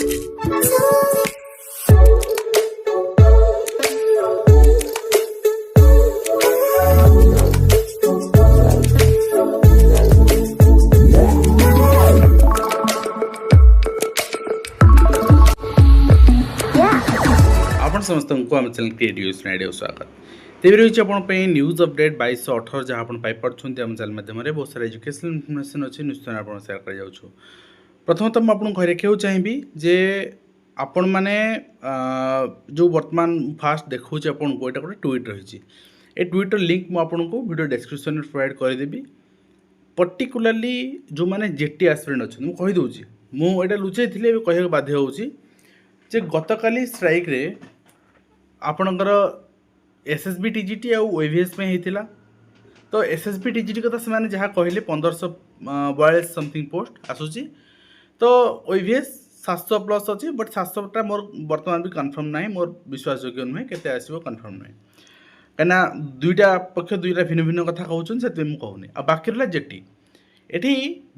समस्त को आम चैनल क्रिएटिव स्नाइडियो स्वागत तेज रही है न्यूज अपडेट 2218 जहाँ आप पाइपे आम चैनल माध्यम बहुत सारा एजुकेशनल इनफॉरमेशन अच्छी निश्चय आप सेयार कर प्रथमतः मुझे आपको घर रखा चाहिए जे आपण मैंने जो वर्तमान फास्ट देखा आपन को यहाँ गोटे ट्वीट रही है ट्वीटर लिंक मुझे वीडियो डिस्क्रिप्शन में प्रोवाइड करदेवी पर्टिकुलाली जो मैंने जेटी एस्पिरेंट अच्छे मुझे कहीदे मुझे लुचाई थी कह बाध्य होची गतकाली स्ट्राइक रे आपणकर एसएसबी टीजीटी आउ ओएवीएस में होता तो एसएसबी टीजीटी कथा से जहाँ कहले 1542 समथिंग पोस्ट आसूची तो ओएवीएस 700 प्लस अच्छी बट 700टा मोर बर्तमान भी कन्फर्म ना मोर विश्वासयोग्य नुहे के आसो कन्फर्म नुहे कहीं दुईटा पक्ष दुईटा भिन्न भिन्न कथा कहूँ से कहूनी आ बाकी रहा जेटी एटी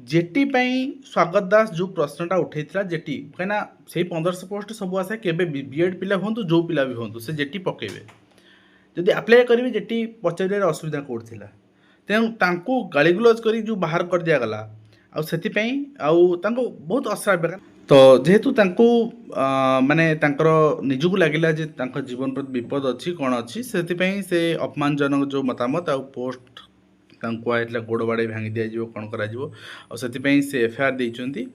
जेटी स्वागत दास जो प्रश्नटा उठेगा जेटी कहीं से 1500 पोस्ट सब आसे केबे बीएड पिला हूँ जो पिला भी हूँ से जेटी पकेबे जदि अप्लाई करेंगे जेटी पचार असुविधा कौट थी तेणु गाड़ीगुलज कर जो बाहर कर दिगला आउ बहुत अश्राव्य तो जेहेतु माने निजक लगिला जे जीवन प्रति विपद अच्छी कौन अच्छी से अपमानजनक जो मतामत आउ पोस्ट कहला गोड़ बाड़े भांगी दि कौन कर से एफआईआर देइचंती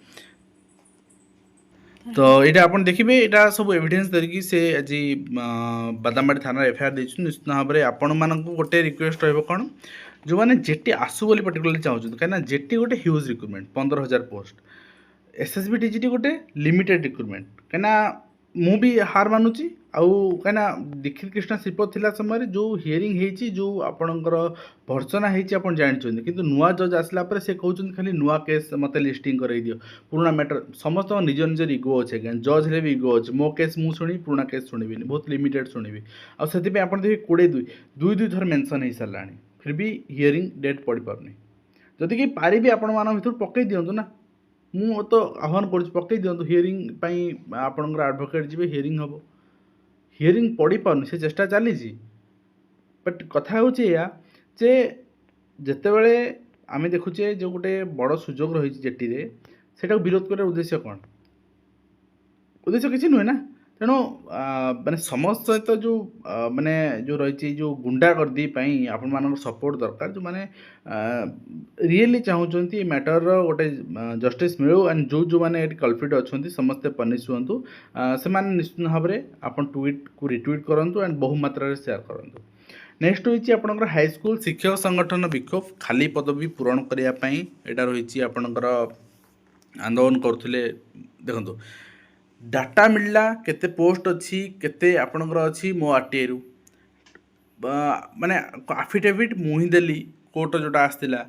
तो यहाँ आप देखिए यहाँ सब एविडेंस धरिकी से आज बादामबाड़ी थाना एफआईआर देइछन निश्चित भाव में आपण मान गोटे रिक्वेस्ट रही कौन जो मैंने जेटी आसू बोली पर्टिकुलरली चाहूँ कहीं जेटी गोटे huge recruitment 15,000 post SSB TGT गोटे लिमिटेड रिक्रुटमेंट कहीं मु भी हार मानुची आउ कहीं दीक्षित कृष्ण श्रीपद थिला समय जो हियरिंग होती जो आपणकर भर्सना होती आप जानते किंतु नुआ जज आसला पर से कहते खाली नुआ केस मत लिस्टिंग कर दियो पुराना मैटर समस्त निज निजर इगो अच्छे जज हेल्ले भी इगो अच्छे मो केस मुझे शुणी पुराना केस शुणी बहुत लिमिटेड शुणी आप देखिए 22 थर मेंशन हो सारा फिर भी हियरिंग डेट पड़ पारनी जदि कि पारि आपण मान भर पकई दिंतु ना मु तो आह्वान कर पकई दिंतु हियरिंग आपणकर एडवोकेट जी हियरिंग हम हियरिंग पड़ पार से चेष्टा चली बट कथा हूँ या जे जिते बड़े आम देखुचे जो गोटे बड़ सुजोग रही जेटी से विरोध कर उद्देश्य कौन उद्देश्य किसी नुहे ना तेणु माने समस्त सहित जो माने जो रही जो गुंडागर्दी आपण मान सपोर्ट दरकार जो माने रियली चाहूँगी मैटर गोटे जस्टिस मिलू एंड जो जो मैंने कल्प्रिट अच्छा समस्ते पनिश हूँ से निश्चित भाव में आप ट्वीट को रिट्वीट करूँ एंड बहु मात्रा शेयर करूँ नेक्स्ट होती आपंकर हाईस्कल शिक्षक संगठन विक्षोभ खाली पदवी पूरण करने यहाँ रही आपंकर आंदोलन करुले देखो डाटा मिलला केते पोस्ट अच्छी केते आपणकर अच्छी मो आरटीआई रु माने आफिडेविट मुही देली कोर्ट जोटा आसला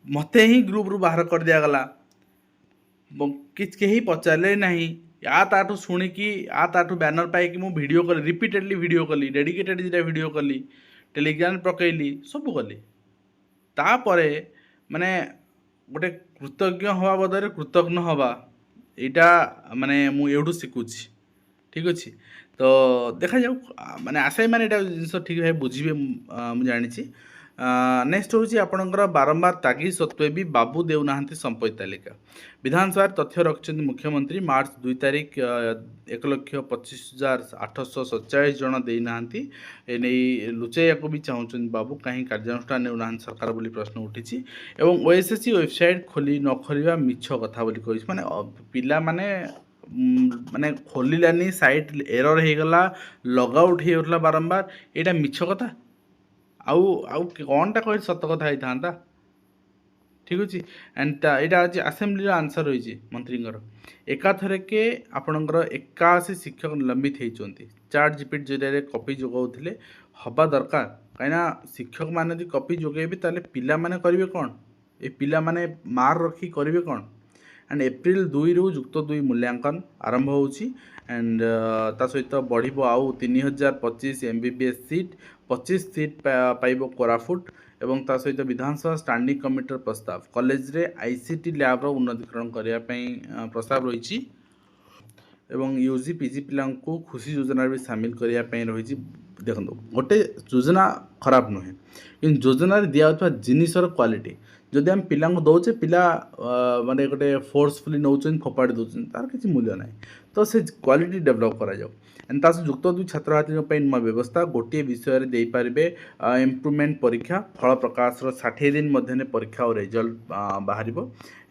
मते ही ग्रुप रु बाहर कर दिया गला कि पचारे ना या ताठू शुणिकी या ताठू बैनर पाई मु वीडियो कली रिपीटेडली वीडियो कली डेडिकेटेड जेटा वीडियो कली टेलीग्राम पकईली सब कली तापरे माने गोटे कृतज्ञ हवा बदले कृतज्ञ हवा यहाँ माने मु एवढू शिखुची ठीक अच्छे तो देखा जाऊ माने आशा मैंने जिन ठीक भाई बुझे मुझे जानी नेक्स्ट हूँ आपंकर बारंबार तागी सत्वे भी बाबू देना संपत्ति तालिका विधानसभा तथ्य रखिंट मुख्यमंत्री मार्च 2 तारिख 1,25,847 जन देना लुचाइया भी चाहूँ बाबू कहीं कार्यानुष्ठान नेउना सरकार बोली प्रश्न उठी एवं ओएसएससी वेबसाइट खोली न खोलिया मिछ कथा बोली कही माने पिला माने माने खोलिलानी साइट एरर हो गला लग आउट हो बारंबार यहाँ मिछ कथा आउ आउ कौनटा कह सत कथा होता ठीक अच्छे एंड यहाँ आज आसेम्बली आंसर रही मंत्री एकाथर के आपणकर 81 शिक्षक निलंबित होती चार्ट जीपीटी जरिए कॉपी जोगाऊले हवा दरकार कहीं शिक्षक मैंने जो कॉपी जोगेबे ताले पिला माने करेंगे कौन ये पिला माने मार रखी करेंगे कौन एंड एप्रिल 2 रु युक्त 2 मूल्यांकन आरंभ होची एंड ता सहित बढ़ आउ 3025 MBBS सीट 25 सीट पाइब कोरापुट एवं ता सहित विधानसभा स्टैंडिंग कमिटर प्रस्ताव कॉलेज रे आईसीटी लैब रो उन्नतीकरण करने प्रस्ताव रही एवं यूजी पीजी पिला खुशी योजना भी सामिल करने रही। देखो गोटे योजना खराब नुहे कि योजना दिया जिनसर क्वालिटी जदि आम पिला दौचे पिला माने गोटे फोर्सफुली नौ फोपाड़ी दौरान तार किसी मूल्य ना तो से क्वालिटी डेभलप करा एंड युक्त दुई छात्र छात्री नुआ व्यवस्था गोटे विषय दे पारे इम्प्रुवमेंट परीक्षा फल प्रकाश 60 दिन मध्य परीक्षा और रिजल्ट बाहर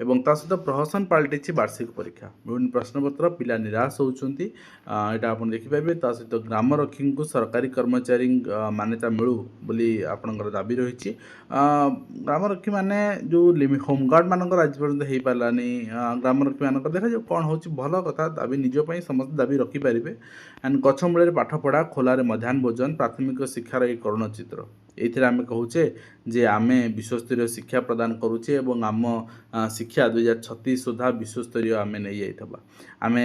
एवं ता सहित प्रहसन पलटि वार्षिक परीक्षा विभिन्न प्रश्नपत्र पिला निराश होती यहाँ आप देखिपारे ता सहित ग्रामरक्षी को सरकारी कर्मचारी मान्यता मिलू बोली आपणकर दाबी रही। ग्रामरक्षी माने जो होमगार्ड मानकर आज पर्यटन हो पारानी ग्रामरक्षी मान देखा जो कौन हो भल कथा दाबी निजपाई समस्त दाबी रखिपारे एंड गछ मूल पाठपढ़ा खोलार मध्याह्न भोजन प्राथमिक शिक्षार एक करुण चित्र ये आम कहूचे जे आमे विश्वस्तरीय शिक्षा प्रदान करुचे एवं आम शिक्षा 2036 सुधा विश्वस्तरीय आमे नहीं जाइथबा आमे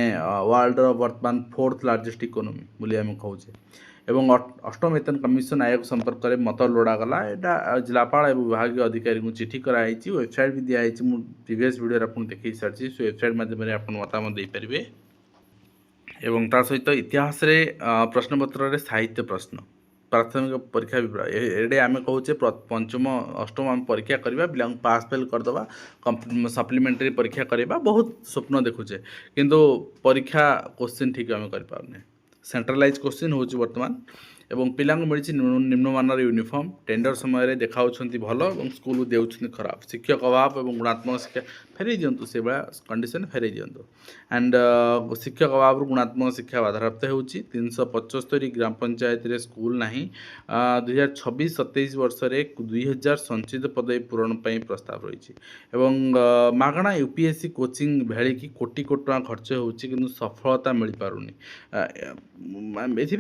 वर्ल्ड वर्तमान 4th लार्जेस्ट इकोनॉमी बोली आम कहूचे एवं अष्टम वेतन कमिशन आयोग संपर्क में मत लोड़ागला यहाँ जिलापाल और विभाग अधिकारी को चिठी कराई वेबसाइट भी दिखाई प्रीवियस वीडियो आप देखी सारी से वेबसाइट माध्यम आप मतामत देपारे एवं ता सहित इतिहास प्रश्नपत्र रे साहित्य प्रश्न प्राथमिक परीक्षा विभाग ये आम कहूचे पंचम अष्टम आम परीक्षा करवा पिला पास फेल करदे सप्लीमेंटारी परीक्षा करवा बहुत स्वप्न देखुचे किंतु परीक्षा क्वेश्चन ठीक आम कर सेंट्रलाइज क्वेश्चन हो बर्तमान एवं पिला मिली निम्नमान यूनिफॉर्म टेंडर समय देखा भल और स्कूल देउछन खराब शिक्षक अभाव और गुणात्मक शिक्षा फेरई दिंतु से भाया कंडीशन फेरई दिंतु एंड शिक्षक अभाव गुणात्मक शिक्षा बाधाप्राप्त हो 375 ग्राम पंचायत रे स्कूल ना 2026-27 वर्ष रे 2000 संचित पदवी पूरण पर प्रस्ताव रही मागणा यूपीएससी कोचिंग भेलिकी कोटी कोटी टका खर्च हो सफलता मिल पारुनी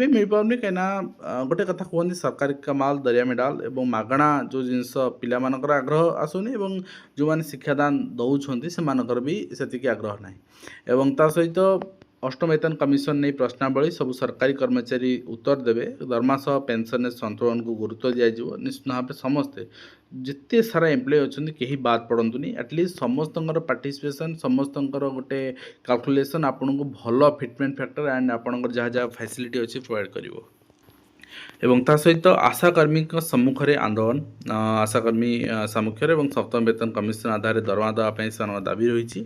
मिल पारुनी कहीं गोटे कथा कहते सरकारी कमाल दरिया में डाल एवं मागणा जो जिनस पिला मानकर आग्रह आसुनी एवं जो मैंने शिक्षादान दौरान से मानकर भी से आग्रह ना एवं ता सहित अष्टम वेतन कमिशन नहीं प्रश्नावली सब सरकारी कर्मचारी उत्तर देवे दरमा सह पेंशन संतुलन को गुरुत्व दिज्व निश्चित भाव समस्ते जिते सारा एम्प्लॉय अच्छा कहीं बाद पड़तुनि एटलिस्ट समस्त पार्टिसिपेशन समस्त गोटे कैलकुलेशन आपन को भल फिटमेंट फैक्टर एंड आपंकर जहाँ जहाँ फैसिलिटी अच्छी प्रोवाइड कर एवं ता सहित आशाकर्मी सम्मुख में आंदोलन आशाकर्मी सम्मुखें और सप्तम वेतन कमिशन आधार दरमा देवाई से दाबी रही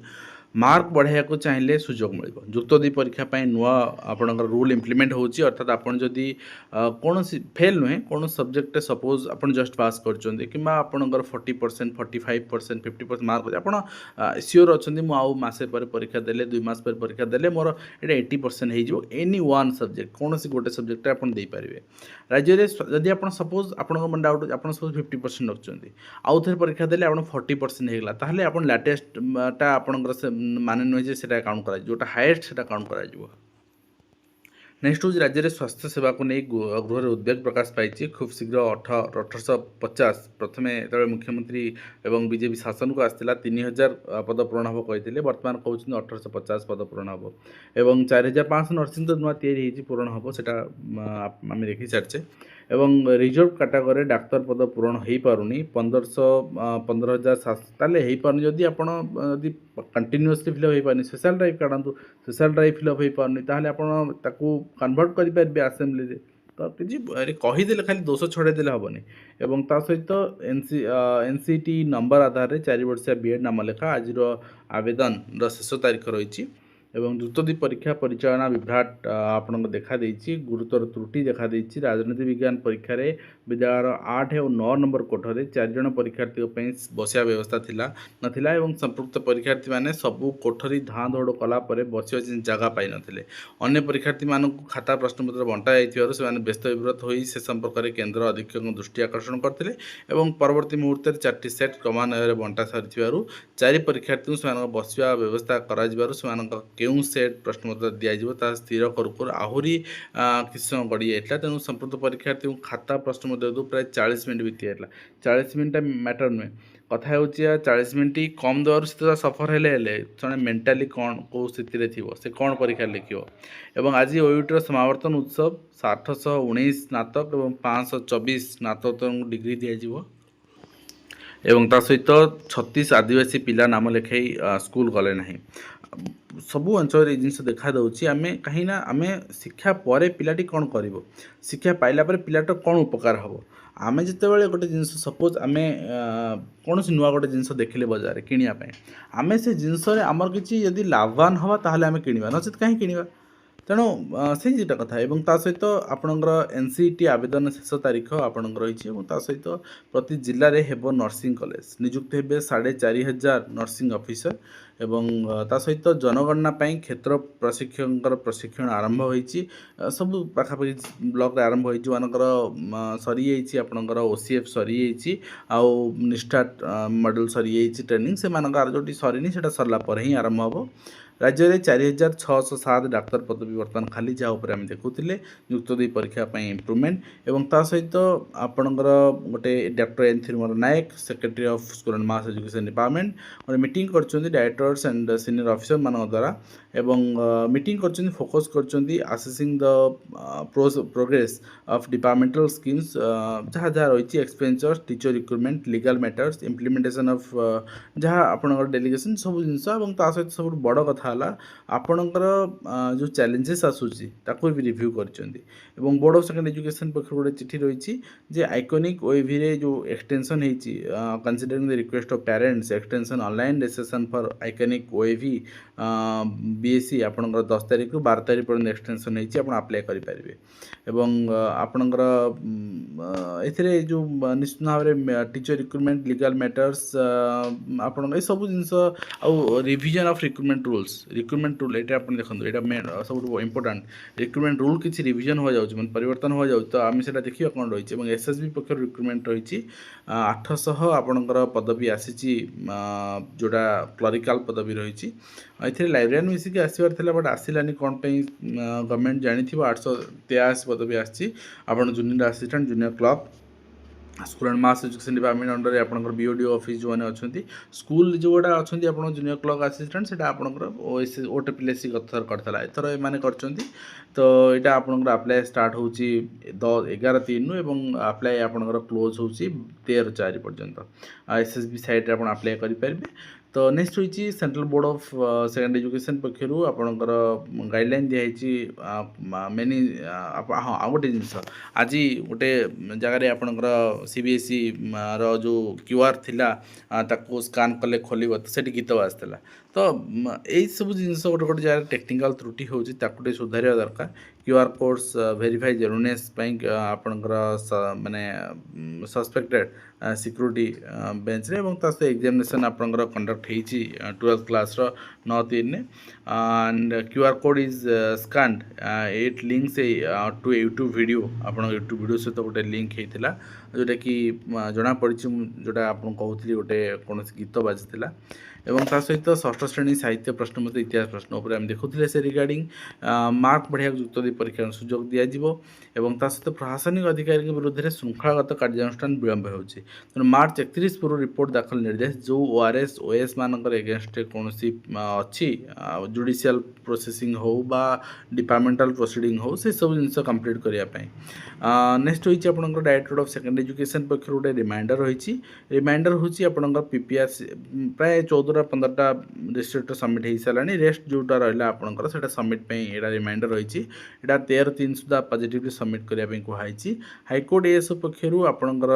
मार्क बढ़ाया को चाहिए सुजोग मिल युक्त दुई परीक्षा नुआ आपणकर रूल इम्प्लीमेंट होची अर्थात आपन जदि कौन फेल नुहे कौन सब्जेक्ट सपोज आपन जस्ट पास करछन्ते किंबा आपणकर 40% 45% 50% मार्क आपन सियोर अछन्ते मु आउ मासे पर परीक्षा देले 2 मास पर परीक्षा देले मोर एटा 80% हे जिवो एनी वन सब्जेक्ट कौन गोटे सब्जेक्ट आपन दे पारिबे राज्य रे जदि आपन सपोज आपन मन डाउट आपन सपोज 50% रखछन्ते आउ थेर परीक्षा देले आपन 40% हेगला ताहले आपन लेटेस्ट टा आपनकर माने नुहे से काउंट कर जोटा हाएस्ट से काउंट कर नेक्स्ट हूँ राज्य में स्वास्थ्य सेवा को नहीं गृह उद्वेग प्रकाश पाई खूब शीघ्र 1850 प्रथम जो मुख्यमंत्री एवं बीजेपी शासन को आसाला 3000 पद पूरण हम कहते बर्तमान कहते 1850 पद पूरण हम एवं 4500 नर्सिंग तो नुआ या पूरण हम से आम देखी सारे एवं रिजर्व कैटेगरी डाक्तर पद पूरण हो पारुनी 15,000 हो पार जदि आप कंटिन्यूअसली फिलअप हो पारनी स्पेशल ड्राइव काढ़ू स्पेशल ड्राइव फिलअप हो पारनी ताहले आपन ताकू कन्वर्ट करेंगे आसेम्बली तो किसी कहीदेले खाली दोष छड़ेदेले हेनी एवं ता सहित एनसीटी नंबर आधार 4 वर्षिया बीएड नाम लेखा आज आवेदन शेष तारीख रही एवं द्रुतदी परीक्षा परिचालना विभ्राट आपन देखा गुरुतर त्रुटि देखा राजनीति विज्ञान परीक्षा रे विद्यालय 8 और 9 नंबर कोठरे 4 जन परीक्षार्थी बसिया व्यवस्था नथिला एवं संपृक्त परीक्षार्थी माने सबू कोठरी धाँ दौड़ कला बसिया जगह पाई नथिले अन्य परीक्षार्थी मानक खाता प्रश्नपत्र बंटा जाइथिबारु से व्यस्त विव्रत होई से संपर्क में केन्द्र अधीक्षक दृष्टि आकर्षण करते एवं परवर्ती मुहूर्त 4टी सेट क्रमान्वय बंटा सारी 4 परीक्षार्थी से बसिया व्यवस्था कर केउं सेट प्रश्नपत्र दिज्व स्थिर करू आहरी किसी समय गड़ी जाता तेणु संपृक्त परीक्षार्थी खाता प्रश्नपत्र प्राय 40 मिनट बीती जाता 40 मिनट मैटर नुहे कथा हो 40 मिनट कम देवर से सफर हेले जड़े मेंटाली कौन कौ स्थिति थी से कौन परीक्षा लिख एवं आज ओयूटीर समावर्तन उत्सव 819 स्नातक और 524 स्नातकोत्तर डिग्री दिज्व एवं ता सहित 36 आदिवासी पिला नाम लेखाई स्कूल गले ना ସବୁ ଅଞ୍ଚଳରେ ଏଇ ଜିନିଷ ଦେଖାଦେଉଛି। ଆମେ କାହିଁକିନା ଆମେ ଶିକ୍ଷା ପରେ ପିଲାଟି କ'ଣ କରିବ, ଶିକ୍ଷା ପାଇଲା ପରେ ପିଲାଟା କ'ଣ ଉପକାର ହେବ। ଆମେ ଯେତେବେଳେ ଗୋଟେ ଜିନିଷ ସପୋଜ୍ ଆମେ କୌଣସି ନୂଆ ଗୋଟେ ଜିନିଷ ଦେଖିଲେ ବଜାରରେ କିଣିବା ପାଇଁ, ଆମେ ସେ ଜିନିଷରେ ଆମର କିଛି ଯଦି ଲାଭବାନ ହେବା ତାହେଲେ ଆମେ କିଣିବା, ନଚେତ୍ କାହିଁ କିଣିବା। ତେଣୁ ସେଇ ଦୁଇଟା କଥା। ଏବଂ ତା ସହିତ ଆପଣଙ୍କର NCET ଆବେଦନ ଶେଷ ତାରିଖ ଆପଣଙ୍କର ରହିଛି। ଏବଂ ତା ସହିତ ପ୍ରତି ଜିଲ୍ଲାରେ ହେବ ନର୍ସିଂ କଲେଜ, ନିଯୁକ୍ତି ହେବେ 4,500 ନର୍ସିଂ ଅଫିସର। ଏବଂ ତା ସହିତ ଜନଗଣନା ପାଇଁ କ୍ଷେତ୍ର ପ୍ରଶିକ୍ଷକଙ୍କର ପ୍ରଶିକ୍ଷଣ ଆରମ୍ଭ ହୋଇଛି। ସବୁ ପାଖାପାଖି ବ୍ଲକରେ ଆରମ୍ଭ ହୋଇଛି। ଯେଉଁମାନଙ୍କର ସରିଯାଇଛି ଆପଣଙ୍କର OCF ସରିଯାଇଛି, ଆଉ ନିଷ୍ଠା ମଡ଼େଲ ସରିଯାଇଛି ଟ୍ରେନିଂ, ସେମାନଙ୍କର ଯେଉଁଠି ସରିନି ସେଇଟା ସରିଲା ପରେ ହିଁ ଆରମ୍ଭ ହେବ। राज्य 4,607 डाक्तर पदवी बर्तमान खाली, जहाँ उपर आम देखुले युक्त 2 परीक्षा इम्प्रूवमेंट। और ता सहित आपणकर गोटे doctor N Thirumal Naik, secretary of school and mass education department, गोटे मीटिंग कर डायरेक्टर्स एंड सीनियर ऑफिसर मान द्वारा। एवं मीटिंग कर फोकस कर assessing the progress of departmental schemes, जहाँ जहाँ रही expenditure, teacher recruitment, legal matters, implementation of जहाँ आपणकर डेलीगेशन सब जिनस। ता सहित सब बड़ कथा आपणकर जो चैलेंजेस आसूची ताको भी रिव्यू करछंती। एवं बोर्ड ऑफ सेकेंडरी एजुकेशन पक्ष गोटे चिठी रही जे आइकॉनिक ओएवी रे जो एक्सटेंशन होती, considering the request of parents, extension online registration for iconic OAV BSc आपणकर 10 तारिख रु 12 तारिख पर्यंत एक्सटेंशन होती, आप अप्लाई करेंगे। एवं आपणकर एथिरे जो निश्चित भाव में टीचर रिक्रुटमेंट, लीगल मैटर्स, आपण ए सब जिनस आउ रिविजन ऑफ रिक्रुटमेंट रूल ये आप देखो, यहाँ मेन सब इंपोर्टाट रिक्रुटमेंट रूल किसी रिविजन हो जाए, मैं परिवर्तन हो जाए, तो आम से देखिए कौन रही है। SSB पक्ष रिक्रुटमेंट रही 800 आपणकर पदवी आसी, जोड़ा क्लरिकाल पदवी रही। ये लाइब्रेरियन मिसिक आसबार था, बट आसलानी कौन गवर्नमेंट जानी 883 पदवी आसी। Junior assistant, junior clerk, school and mass education department under आपंकर BODO ऑफिस जो मैंने अच्छा स्कूल जोड़ा अच्छा आप जूनियर क्लर्क असिस्टेंट, से आपंकर OTPLSC करता एथर एम कर। तो यहाँ आपंकर अप्लाई स्टार्ट हो 11/3 एवं अप्लाई आपंकर क्लोज हो 13/4 पर्यंत। SSB साइट आप अप्लाई करेंगे। तो नेक्स्ट रही central board of secondary education पक्षर आपणकर गाइडलाइन दिखाई मेनी। हाँ, आ गोटे जिनस आज गोटे जगार आपणकर CBSE रो जो QR थिला ताको स्कान कले खोल तो से गीत बाजला। तो यही सब जिनस गोटे गोटे जगह टेक्निकल त्रुटि होती सुधार दरकार। QR कोड्स वेरीफाई जेन्युइननेस आपणकर माने सस्पेक्टेड सिक्योरिटी बेंच रे। एवं तास एग्जामिनेशन आपणकर कंडक्ट होती 12th class 9/3 and QR code is scanned, it links to YouTube video. आप यूट्यूब वीडियो सहित गोटे लिंक होता जोटा कि जना पड़ी, जोटा आप कहूली गोटे कौन गीत बाजिला। एवं ता सहित 6ठ श्रेणी साहित्य प्रश्न मत इतिहास प्रश्न उपर आम देखुले से रिगार्डिंग मार्क बढ़िया युक्त 2 परीक्षा सुजोग दिज्व। एवं ता सहित प्रशासनिक अधिकारी विरुद्ध में श्रृंखलागत कार्यानुष्ठान विलंब होती। तेणु मार्च 31 पूर्व रिपोर्ट दाखल निर्देश जो ORS OS मानकर एगेन्स्ट कौन अच्छी जुडिशियल प्रोसेसिंग हो बा डिपार्टमेंटल प्रोसीडिंग हो, से सब जिन कंप्लीट करने। नेक्स्ट रही आपंकर डायरेक्टर ऑफ सेकेंडरी एजुकेशन पक्ष गोटे रिमाइंडर रही। रिमाइंडर हूँ आपंकर PPR प्राय 14-15टा डिस्ट्रिक्ट सबमिट हो सारा। रेस्ट जोटा रहा आपंकर से सबमिट यहाँ रिमाइंडर रही। यहाँ 13/3 सुधा पॉजिटिवली सबमिट करने कहुई। हाईकोर्ट ASO पक्ष आपंकर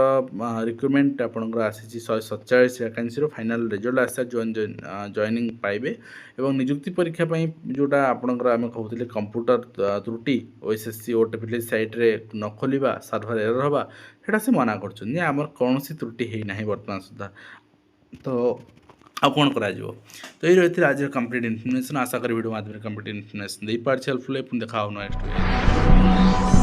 रिक्रुटमेंट आपंकर आसी 147 वैकेंसी फाइनाल रिजल्ट आसा जॉइनिंग पाइबे। एवं निजुक्ति परीक्षा जोटा आपंकर आम कहते कंप्यूटर त्रुटि OSSC OTPLSC साइट रे न खोलिबा, सर्भर एरर हवा, सेटा से मना कर आमर कौन त्रुटि है ना बर्तमान सुधा। तो आ कौन करा तो ये रही आज कंप्लीट इन्फॉर्मेशन। आशा करी वीडियो माध्यम कंप्लीट इन्फॉर्मेशन दे पार्छ हेल्पफुल। देखा नेक्स्ट।